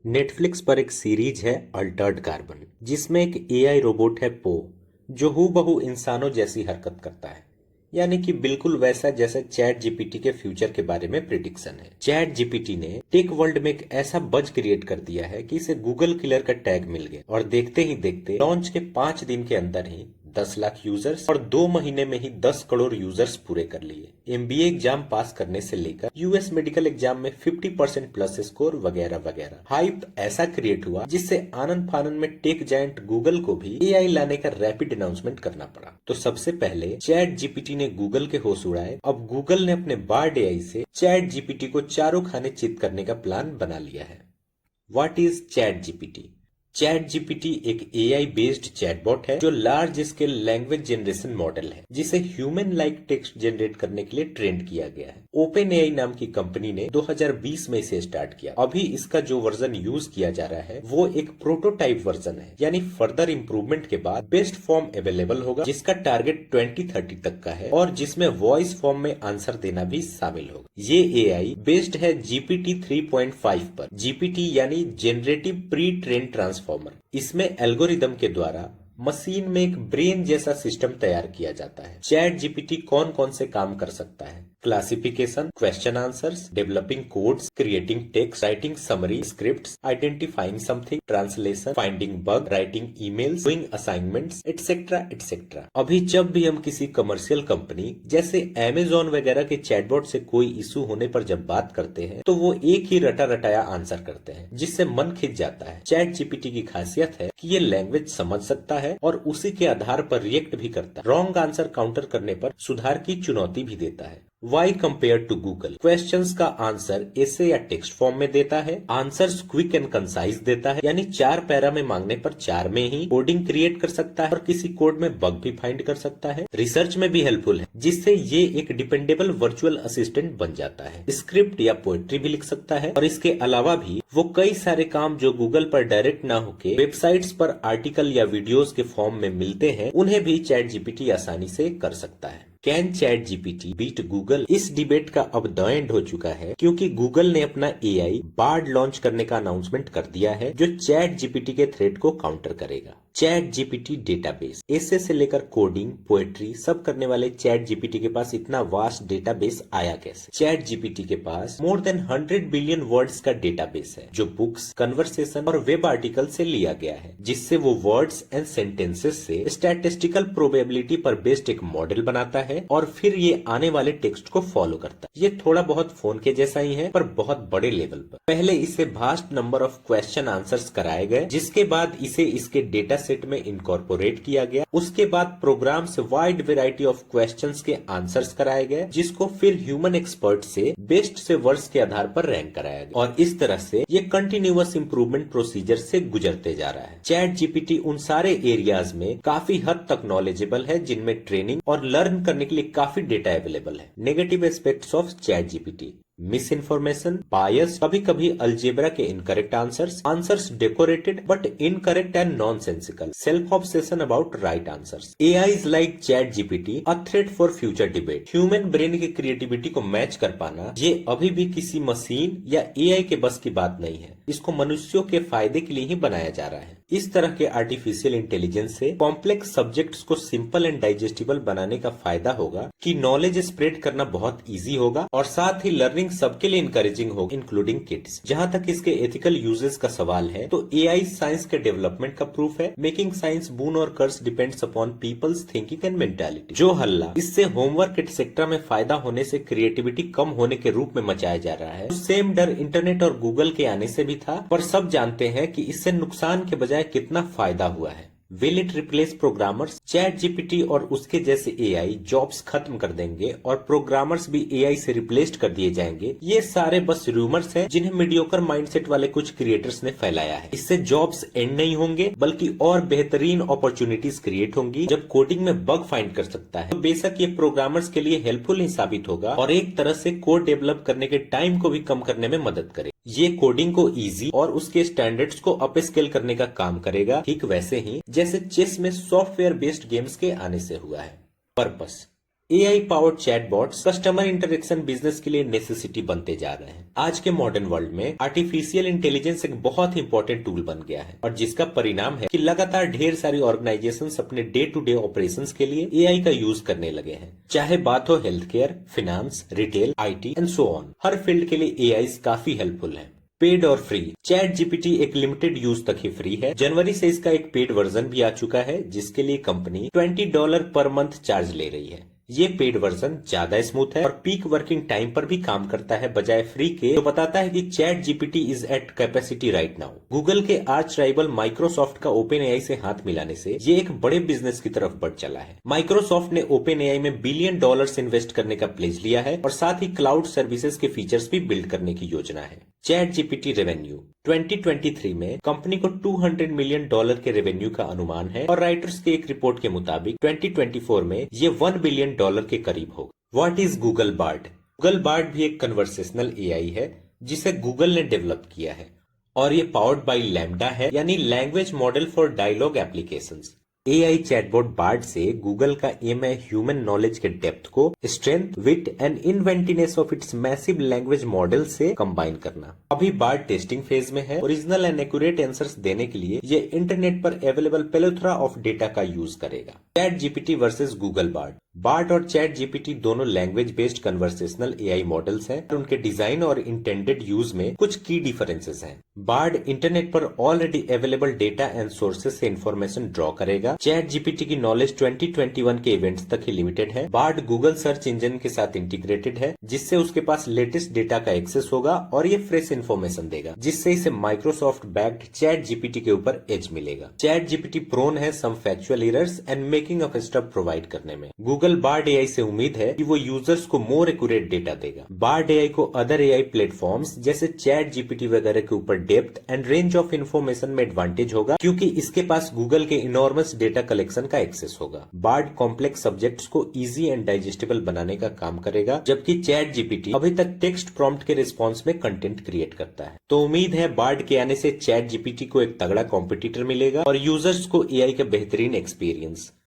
Netflix पर एक series है अल्टर्ड कार्बन, जिसमें एक एआई रोबोट है पो, जो हूबहू इंसानों जैसी हरकत करता है। यानी कि बिल्कुल वैसा जैसे चैट जीपीटी के फ्यूचर के बारे में प्रिडिक्शन है। चैट जीपीटी ने टेक वर्ल्ड में एक ऐसा बज क्रिएट कर दिया है कि इसे गूगल किलर का टैग मिल गया और देखते ही देखते लॉन्च के 5 दिन के अंदर ही 10 लाख यूजर्स और 2 महीने में ही 10 करोड़ यूजर्स पूरे कर लिए। एमबीए एग्जाम पास करने से लेकर यूएस मेडिकल एग्जाम में 50% प्लस स्कोर वगैरह वगैरह। हाइप ऐसा क्रिएट हुआ जिससे आनंद फानंद में टेक जायंट गूगल को भी एआई लाने का रैपिड अनाउंसमेंट करना पड़ा। तो सबसे पहले चैट जीपीटी ने गूगल के होश उड़ाए। अब गूगल ने अपने बार्ड एआई से चैट जीपीटी को चारों खाने चित करने का प्लान बना लिया है। What is chat GPT? Chat GPT एक एआई बेस्ड चैटबॉट है जो large scale language generation model है, जिसे ह्यूमन लाइक टेक्स्ट जनरेट करने के लिए ट्रेंड किया गया है। ओपन एआई नाम की कंपनी ने 2020 में इसे स्टार्ट किया। अभी इसका जो वर्जन यूज किया जा रहा है वो एक प्रोटोटाइप वर्जन है, यानी फर्दर इंप्रूवमेंट के बाद बेस्ट फॉर्म अवेलेबल होगा, जिसका टारगेट 2030 तक का है और जिसमें वॉइस फॉर्म में आंसर देना भी शामिल होगा। ये एआई बेस्ड है जीपीटी 3.5 पर। जीपीटी यानी जेनरेटिव प्री ट्रेन ट्रांसफॉर्मर। इसमें एल्गोरिदम के द्वारा मशीन में एक ब्रेन जैसा सिस्टम तैयार किया जाता है। चैट जीपीटी कौन कौन से काम कर सकता है? Classification, question answers, developing codes, creating text, writing summary scripts, identifying something, translation, finding bug, writing emails, doing assignments, etcetera etcetera. अभी जब भी हम किसी कमर्शियल कंपनी जैसे अमेजोन वगैरह के चैटबॉट से कोई इशू होने पर जब बात करते हैं तो वो एक ही रटा रटाया आंसर करते हैं, जिससे मन खिंच जाता है। चैट जीपीटी की खासियत है कि ये लैंग्वेज समझ सकता है और उसी के आधार पर रिएक्ट भी करता है। रॉन्ग आंसर काउंटर करने पर सुधार की चुनौती भी देता है। Why compare to Google? Questions का आंसर ऐसे या टेक्स्ट फॉर्म में देता है। आंसर्स क्विक एंड कंसाइज देता है, यानी 4 पैरा में मांगने पर 4 में ही कोडिंग क्रिएट कर सकता है और किसी कोड में बग भी फाइंड कर सकता है। रिसर्च में भी हेल्पफुल है, जिससे ये एक डिपेंडेबल वर्चुअल असिस्टेंट बन जाता है। स्क्रिप्ट या पोएट्री भी लिख सकता है और इसके अलावा भी वो कई सारे काम जो गूगल पर डायरेक्ट ना होके वेबसाइट्स पर आर्टिकल या वीडियोस के फॉर्म में मिलते हैं, उन्हें भी चैट जीपीटी आसानी से कर सकता है। Can ChatGPT beat Google? इस डिबेट का अब द एंड हो चुका है, क्योंकि गूगल ने अपना एआई बार्ड लॉन्च करने का अनाउंसमेंट कर दिया है, जो चैट जीपीटी के थ्रेट को काउंटर करेगा। चैट जीपीटी डेटाबेस, ऐसे से लेकर कोडिंग, पोएट्री सब करने वाले चैट जीपीटी के पास इतना वास्ट डेटाबेस आया कैसे? चैट जीपीटी के पास मोर देन 100 बिलियन वर्ड्स का डेटाबेस है, जो बुक्स, कन्वर्सेशन और वेब आर्टिकल से लिया गया है, जिससे वो वर्ड्स एंड सेंटेंसेस से स्टैटिस्टिकल प्रोबेबिलिटी पर बेस्ड एक मॉडल बनाता है और फिर ये आने वाले टेक्स्ट को फॉलो करता है। ये थोड़ा बहुत फोन के जैसा ही है, पर बहुत बड़े लेवल पर। पहले इसे vast number of question answers कराए गए, जिसके बाद इसे इसके डेटा सेट में इनकॉर्पोरेट किया गया। उसके बाद प्रोग्राम से वाइड वेराइटी ऑफ क्वेश्चंस के आंसर्स कराए गए, जिसको फिर ह्यूमन एक्सपर्ट से बेस्ट से वर्स्ट के आधार पर रैंक कराया गया और इस तरह से ये कंटिन्यूअस इंप्रूवमेंट प्रोसीजर से गुजरते जा रहा है। चैट जीपीटी उन सारे एरियाज में काफी हद तक नॉलेजेबल है जिनमें ट्रेनिंग और लर्न करने के लिए काफी डेटा अवेलेबल है। Negative aspects of chat GPT: misinformation, bias, कभी कभी अलजेब्रा के incorrect answers decorated but incorrect and nonsensical, self obsession about right answers. AI is like chat GPT a threat for future debate. Human brain की creativity को match कर पाना ये अभी भी किसी मशीन या एआई के बस की बात नहीं है। इसको मनुष्यों के फायदे के लिए ही बनाया जा रहा है। इस तरह के आर्टिफिशियल इंटेलिजेंस से कॉम्प्लेक्स सब्जेक्ट्स को सिंपल एंड डाइजेस्टिबल बनाने का फायदा होगा कि नॉलेज स्प्रेड करना बहुत इजी होगा और साथ ही लर्निंग सबके लिए इंकरेजिंग होगी, इंक्लूडिंग किड्स। जहां तक इसके एथिकल यूजेस का सवाल है तो एआई साइंस के डेवलपमेंट का प्रूफ है। मेकिंग साइंस बून और curse depends upon people's thinking and mentality. जो हल्ला इससे होमवर्क एटसेट्रा में फायदा होने से क्रिएटिविटी कम होने के रूप में मचाया जा रहा है, सेम डर इंटरनेट और गूगल के आने से भी था, पर सब जानते हैं कि इससे नुकसान के बजाय कितना फायदा हुआ है। Will it replace programmers? Chat GPT और उसके जैसे एआई जॉब्स खत्म कर देंगे और प्रोग्रामर्स भी एआई से रिप्लेस्ड कर दिए जाएंगे, ये सारे बस रूमर्स हैं जिन्हें मीडियोकर माइंडसेट वाले कुछ क्रिएटर्स ने फैलाया है। इससे जॉब्स एंड नहीं होंगे, बल्कि और बेहतरीन अपॉर्चुनिटीज क्रिएट होंगी। जब कोडिंग में बग फाइंड कर सकता है तो बेशक ये प्रोग्रामर्स के लिए हेल्पफुल ही साबित होगा और एक तरह से कोड डेवलप करने के टाइम को भी कम करने में मदद करे। ये कोडिंग को इजी और उसके स्टैंडर्ड्स को अप स्केल करने का काम करेगा, ठीक वैसे ही जैसे चेस में सॉफ्टवेयर बेस्ड गेम्स के आने से हुआ है। Purpose: AI powered chatbots customer interaction business के लिए नेसेसिटी बनते जा रहे हैं। आज के मॉडर्न वर्ल्ड में आर्टिफिशियल इंटेलिजेंस एक बहुत ही इंपॉर्टेंट टूल बन गया है और जिसका परिणाम है कि लगातार ढेर सारी ऑर्गेनाइजेशंस अपने डे टू डे ऑपरेशंस के लिए एआई का यूज करने लगे हैं। चाहे बात हो health care, finance, retail, IT and so on, her field के लिए एआई काफी हेल्पफुल है। पेड और फ्री। चैट जीपीटी एक लिमिटेड यूज तक ही फ्री है। जनवरी से इसका एक पेड वर्जन भी आ चुका है जिसके लिए कंपनी $20 पर मंथ चार्ज ले रही है। ये पेड वर्जन ज्यादा स्मूथ है और पीक वर्किंग टाइम पर भी काम करता है बजाय फ्री के, जो बताता है कि ChatGPT is at capacity right now. Google के आर्च राइवल माइक्रोसॉफ्ट का ओपन एआई से हाथ मिलाने से ये एक बड़े बिजनेस की तरफ बढ़ चला है। माइक्रोसॉफ्ट ने ओपन एआई में $1 बिलियन इन्वेस्ट करने का प्लेज लिया है और साथ ही क्लाउड सर्विसेज के फीचर्स भी बिल्ड करने की योजना है। चैट जीपीटी रेवेन्यू 2023 में कंपनी को $200 मिलियन के रेवेन्यू का अनुमान है और राइटर्स के एक रिपोर्ट के मुताबिक 2024 में ये $1 बिलियन के करीब होगा। What is Google Bard? Google Bard भी एक कन्वर्सेशनल एआई है जिसे गूगल ने डेवलप किया है और ये पावर्ड बाय लैम्डा है, यानी language model for dialogue applications. AI chatbot Bard से गूगल का एम है ह्यूमन नॉलेज के डेप्थ को strength, wit and inventiveness of its massive language model से कंबाइन करना। अभी बार्ड टेस्टिंग फेज में है। ओरिजिनल एंड एक्यूरेट आंसर्स देने के लिए ये इंटरनेट पर अवेलेबल प्लेथोरा ऑफ डेटा का यूज करेगा। ChatGPT versus Google Bard. Bard और चैट जीपीटी दोनों language based conversational AI models हैं और उनके डिजाइन और इंटेंडेड यूज में कुछ की डिफरेंसेस हैं। बार्ड इंटरनेट पर already available data and sources से इंफॉर्मेशन ड्रॉ करेगा। चैट जीपीटी की नॉलेज 2021 के इवेंट्स तक ही लिमिटेड है। बार्ड गूगल सर्च इंजन के साथ इंटीग्रेटेड है जिससे उसके पास लेटेस्ट डेटा का एक्सेस होगा और ये फ्रेश इंफॉर्मेशन देगा, जिससे इसे माइक्रोसॉफ्ट बैक्ड चैट जीपीटी के ऊपर एज मिलेगा। चैट जीपीटी प्रोन है some factual errors and making of stuff provide करने में। गूगल बार्ड एआई से उम्मीद है कि वो यूजर्स को मोर एक्यूरेट डेटा देगा। बार्ड एआई को अदर एआई प्लेटफॉर्म्स जैसे चैट जीपीटी वगैरह के ऊपर depth and range of information में एडवांटेज होगा क्योंकि इसके पास गूगल के इनॉर्मस डेटा कलेक्शन का एक्सेस होगा। बार्ड कॉम्प्लेक्स सब्जेक्ट्स को इजी एंड डाइजेस्टेबल बनाने का काम करेगा, जबकि चैट जीपीटी अभी तक टेक्स्ट प्रॉम्प्ट के रिस्पॉन्स में कंटेंट क्रिएट करता है। तो उम्मीद है बार्ड के आने से चैट जीपीटी को एक तगड़ा कॉम्पिटिटर मिलेगा और यूजर्स को एआई का बेहतरीन एक्सपीरियंस।